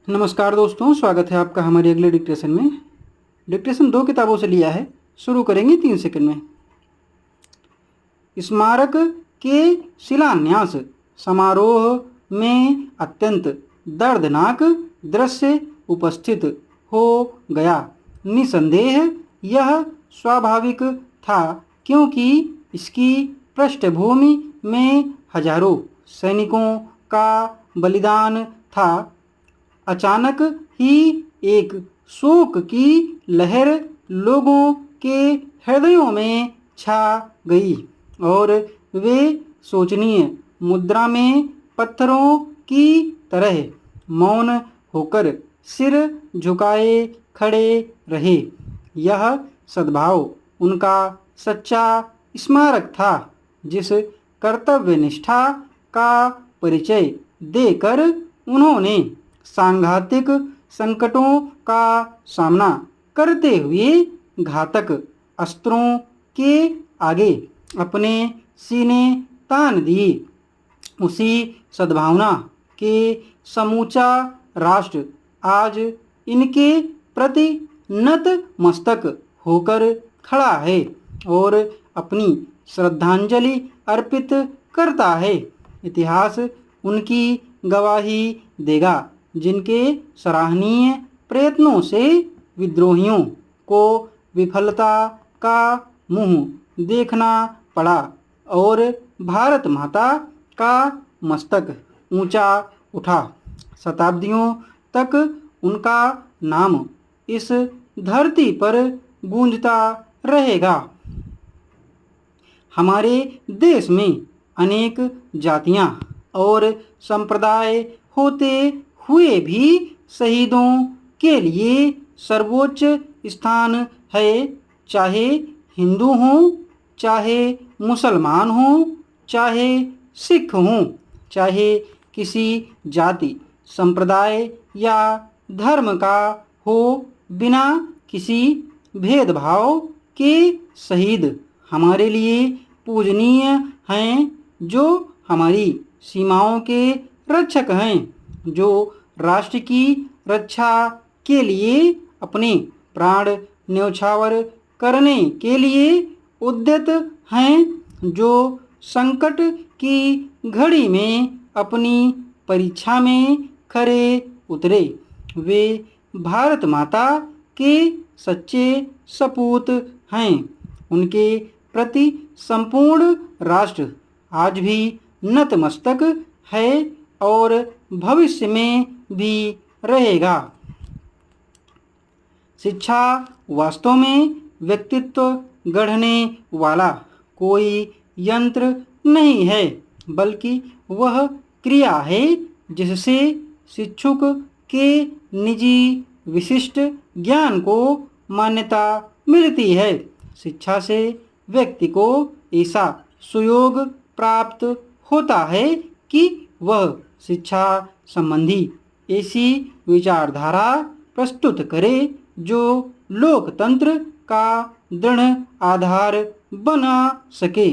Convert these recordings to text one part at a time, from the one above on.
नमस्कार दोस्तों, स्वागत है आपका हमारे अगले डिक्टेशन में। डिक्टेशन 2 किताबों से लिया है। शुरू करेंगे 3 सेकंड में। स्मारक के शिलान्यास समारोह में अत्यंत दर्दनाक दृश्य उपस्थित हो गया। निसंदेह यह स्वाभाविक था, क्योंकि इसकी पृष्ठभूमि में हजारों सैनिकों का बलिदान था। अचानक ही एक शोक की लहर लोगों के हृदयों में छा गई और वे शोचनीय मुद्रा में पत्थरों की तरह मौन होकर सिर झुकाए खड़े रहे। यह सद्भाव उनका सच्चा स्मारक था, जिस कर्तव्यनिष्ठा का परिचय देकर उन्होंने सांघातिक संकटों का सामना करते हुए घातक अस्त्रों के आगे अपने सीने तान दिए। उसी सद्भावना के समूचा राष्ट्र आज इनके प्रति नत मस्तक होकर खड़ा है और अपनी श्रद्धांजलि अर्पित करता है। इतिहास उनकी गवाही देगा, जिनके सराहनीय प्रयत्नों से विद्रोहियों को विफलता का मुंह देखना पड़ा और भारत माता का मस्तक ऊंचा उठा। शताब्दियों तक उनका नाम इस धरती पर गूंजता रहेगा। हमारे देश में अनेक जातियां और संप्रदाय होते हुए भी शहीदों के लिए सर्वोच्च स्थान है। चाहे हिंदू हों, चाहे मुसलमान हों, चाहे सिख हों, चाहे किसी जाति संप्रदाय या धर्म का हो, बिना किसी भेदभाव के शहीद हमारे लिए पूजनीय हैं, जो हमारी सीमाओं के रक्षक हैं, जो राष्ट्र की रक्षा के लिए अपने प्राण न्यौछावर करने के लिए उद्यत हैं, जो संकट की घड़ी में अपनी परीक्षा में खरे उतरे। वे भारत माता के सच्चे सपूत हैं। उनके प्रति संपूर्ण राष्ट्र आज भी नतमस्तक है और भविष्य में भी रहेगा। शिक्षा वास्तव में व्यक्तित्व गढ़ने वाला कोई यंत्र नहीं है, बल्कि वह क्रिया है जिससे शिक्षुक के निजी विशिष्ट ज्ञान को मान्यता मिलती है। शिक्षा से व्यक्ति को ऐसा सुयोग प्राप्त होता है कि वह शिक्षा संबंधी ऐसी विचारधारा प्रस्तुत करे जो लोकतंत्र का दृढ़ आधार बना सके।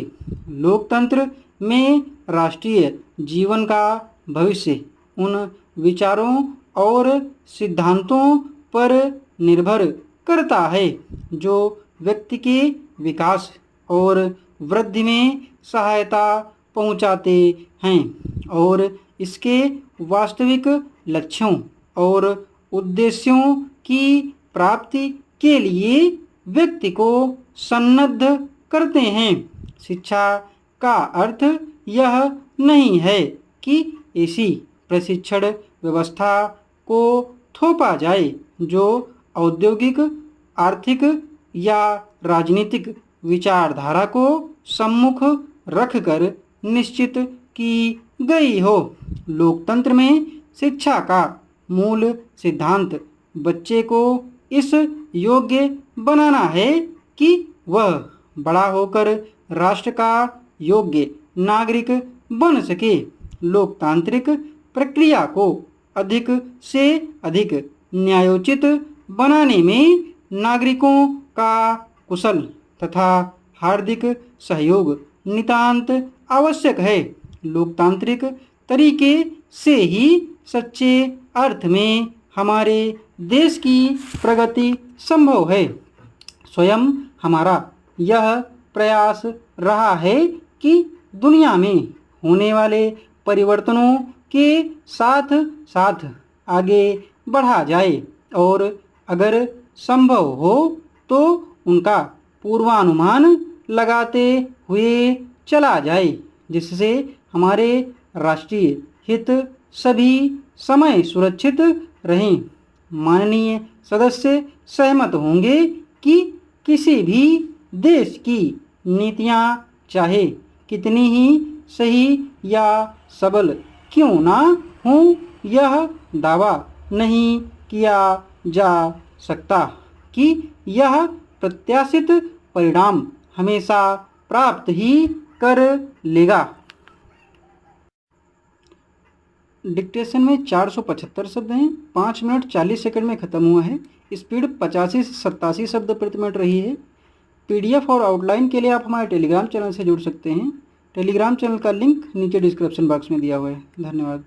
लोकतंत्र में राष्ट्रीय जीवन का भविष्य उन विचारों और सिद्धांतों पर निर्भर करता है जो व्यक्ति के विकास और वृद्धि में सहायता पहुंचाते हैं और इसके वास्तविक लक्ष्यों और उद्देश्यों की प्राप्ति के लिए व्यक्ति को सन्नद्ध करते हैं। शिक्षा का अर्थ यह नहीं है कि ऐसी प्रशिक्षण व्यवस्था को थोपा जाए जो औद्योगिक, आर्थिक या राजनीतिक विचारधारा को सम्मुख रखकर निश्चित की गई हो। लोकतंत्र में शिक्षा का मूल सिद्धांत बच्चे को इस योग्य बनाना है कि वह बड़ा होकर राष्ट्र का योग्य नागरिक बन सके। लोकतांत्रिक प्रक्रिया को अधिक से अधिक न्यायोचित बनाने में नागरिकों का कुशल तथा हार्दिक सहयोग नितांत आवश्यक है। लोकतांत्रिक तरीके से ही सच्चे अर्थ में हमारे देश की प्रगति संभव है। स्वयं हमारा यह प्रयास रहा है कि दुनिया में होने वाले परिवर्तनों के साथ साथ आगे बढ़ा जाए और अगर संभव हो तो उनका पूर्वानुमान लगाते हुए चला जाए, जिससे हमारे राष्ट्रीय हित सभी समय सुरक्षित रहें। माननीय सदस्य सहमत होंगे कि किसी भी देश की नीतियां चाहे कितनी ही सही या सबल क्यों ना हों, यह दावा नहीं किया जा सकता कि यह प्रत्याशित परिणाम हमेशा प्राप्त ही कर लेगा। डिक्टेशन में 475 शब्द हैं, 5 मिनट 40 सेकंड में ख़त्म हुआ है। स्पीड 85 से 87 शब्द प्रति मिनट रही है। पीडीएफ और आउटलाइन के लिए आप हमारे टेलीग्राम चैनल से जुड़ सकते हैं। टेलीग्राम चैनल का लिंक नीचे डिस्क्रिप्शन बॉक्स में दिया हुआ है। धन्यवाद।